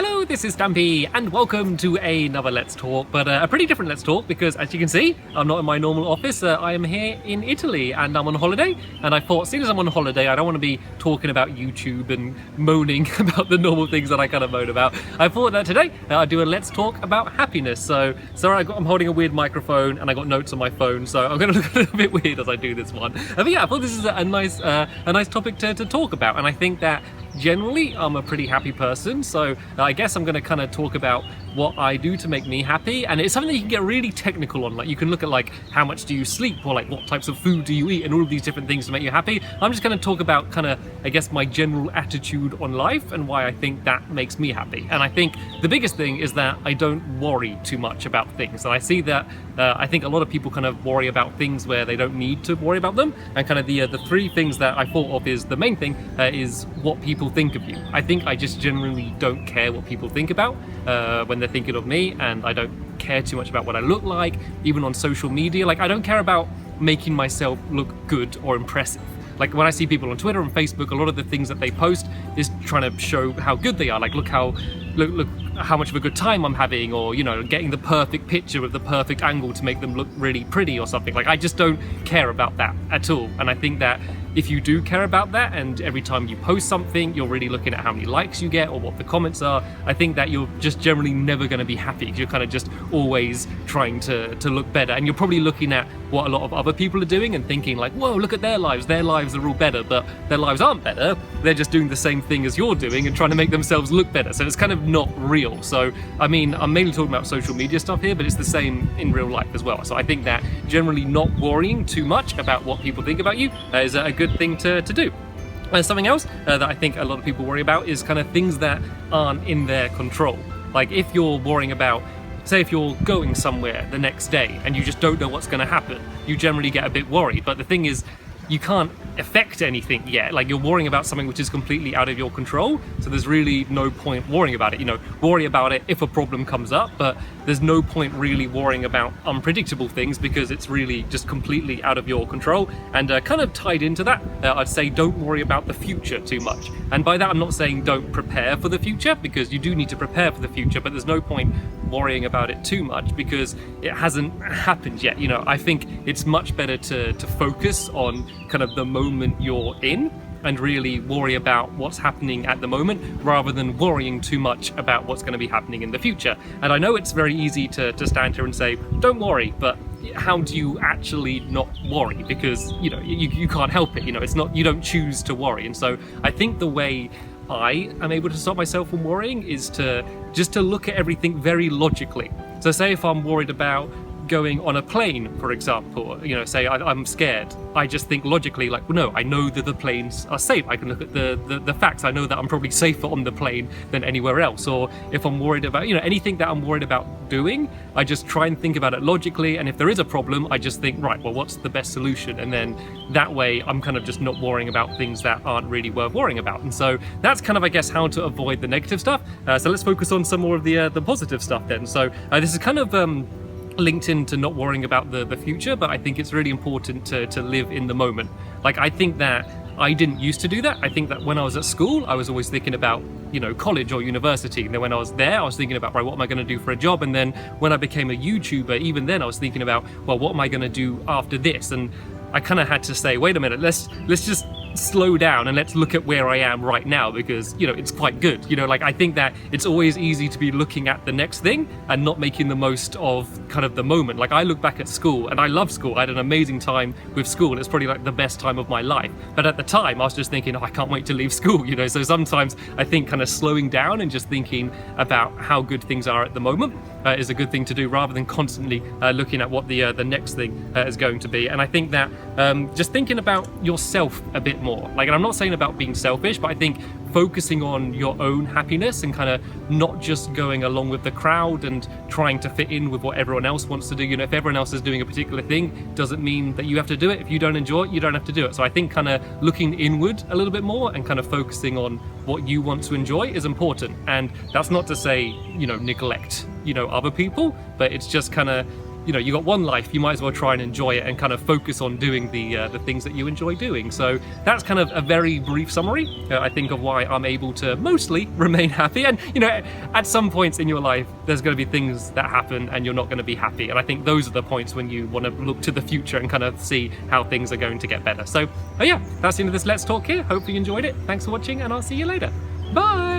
Hello, this is Stampy, and welcome to another Let's Talk, but a pretty different Let's Talk because, as you can see, I'm not in my normal office. I am here in Italy, and I'm on holiday, and I thought, seeing as I'm on holiday, I don't want to be talking about YouTube and moaning about the normal things that I kind of moan about. I thought that today I'd do a Let's Talk about happiness. So, sorry, I'm holding a weird microphone, and I got notes on my phone, so I'm going to look a little bit weird as I do this one. But yeah, I thought this is a nice topic to talk about, and I think that generally, I'm a pretty happy person, so I guess I'm going to kind of talk about what I do to make me happy, and it's something that you can get really technical on. Like, you can look at like how much do you sleep, or like what types of food do you eat, and all of these different things to make you happy. I'm just going to talk about kind of, I guess, my general attitude on life and why I think that makes me happy. And I think the biggest thing is that I don't worry too much about things, and I see that I think a lot of people kind of worry about things where they don't need to worry about them, and kind of the three things that I thought of is the main thing is what people think of you. I think I just generally don't care what people think about when they're thinking of me, and I don't care too much about what I look like, even on social media. Like, I don't care about making myself look good or impressive. Like, when I see people on Twitter and Facebook, a lot of the things that they post is trying to show how good they are. Like, look how much of a good time I'm having, or, you know, getting the perfect picture with the perfect angle to make them look really pretty or something. Like, I just don't care about that at all. And I think that if you do care about that, and every time you post something, you're really looking at how many likes you get or what the comments are, I think that you're just generally never going to be happy, because you're kind of just always trying to look better. And you're probably looking at what a lot of other people are doing and thinking like, whoa, look at their lives are all better, but their lives aren't better. They're just doing the same thing as you're doing and trying to make themselves look better. So it's kind of not real. So, I mean, I'm mainly talking about social media stuff here, but it's the same in real life as well. So I think that generally not worrying too much about what people think about you is a good thing to do. Something else that I think a lot of people worry about is kind of things that aren't in their control. Like, if you're worrying about, say, if you're going somewhere the next day and you just don't know what's going to happen, you generally get a bit worried. But the thing is, you can't affect anything yet. Like, you're worrying about something which is completely out of your control, so there's really no point worrying about it. You know, worry about it if a problem comes up, but there's no point really worrying about unpredictable things, because it's really just completely out of your control. And kind of tied into that, I'd say don't worry about the future too much. And by that, I'm not saying don't prepare for the future, because you do need to prepare for the future, but there's no point worrying about it too much because it hasn't happened yet. You know, I think it's much better to focus on kind of the moment you're in and really worry about what's happening at the moment, rather than worrying too much about what's going to be happening in the future. And I know it's very easy to stand here and say, don't worry, but how do you actually not worry? Because, you know, you can't help it. You know, it's not, you don't choose to worry. And so I think the way I am able to stop myself from worrying is to look at everything very logically. So say if I'm worried about going on a plane, for example, you know, say I'm scared, I just think logically, like, well, no, I know that the planes are safe. I can look at the facts. I know that I'm probably safer on the plane than anywhere else. Or if I'm worried about, you know, anything that I'm worried about doing, I just try and think about it logically. And if there is a problem, I just think, right, well, what's the best solution? And then that way I'm kind of just not worrying about things that aren't really worth worrying about. And so that's kind of, I guess, how to avoid the negative stuff. So let's focus on some more of the positive stuff then. So this is kind of linked into not worrying about the future, but I think it's really important to live in the moment. Like, I think that I didn't used to do that. I think that when I was at school, I was always thinking about, you know, college or university. And then when I was there, I was thinking about, right, what am I going to do for a job? And then when I became a YouTuber, even then I was thinking about, well, what am I going to do after this? And I kind of had to say, wait a minute, let's just slow down and let's look at where I am right now, because, you know, it's quite good. You know, like, I think that it's always easy to be looking at the next thing and not making the most of kind of the moment. Like, I look back at school and I love school. I had an amazing time with school. It's probably like the best time of my life. But at the time I was just thinking, oh, I can't wait to leave school, you know. So sometimes I think kind of slowing down and just thinking about how good things are at the moment is a good thing to do, rather than constantly looking at what the next thing is going to be. And I think that just thinking about yourself a bit more. Like, and I'm not saying about being selfish, but I think focusing on your own happiness and kind of not just going along with the crowd and trying to fit in with what everyone else wants to do. You know, if everyone else is doing a particular thing, doesn't mean that you have to do it. If you don't enjoy it, you don't have to do it. So I think kind of looking inward a little bit more and kind of focusing on what you want to enjoy is important. And that's not to say, you know, neglect, you know, other people, but it's just kind of, you know, you got one life, you might as well try and enjoy it and kind of focus on doing the things that you enjoy doing. So that's kind of a very brief summary, I think, of why I'm able to mostly remain happy. And, you know, at some points in your life, there's going to be things that happen and you're not going to be happy. And I think those are the points when you want to look to the future and kind of see how things are going to get better. So, yeah, that's the end of this Let's Talk here. Hopefully you enjoyed it. Thanks for watching, and I'll see you later. Bye!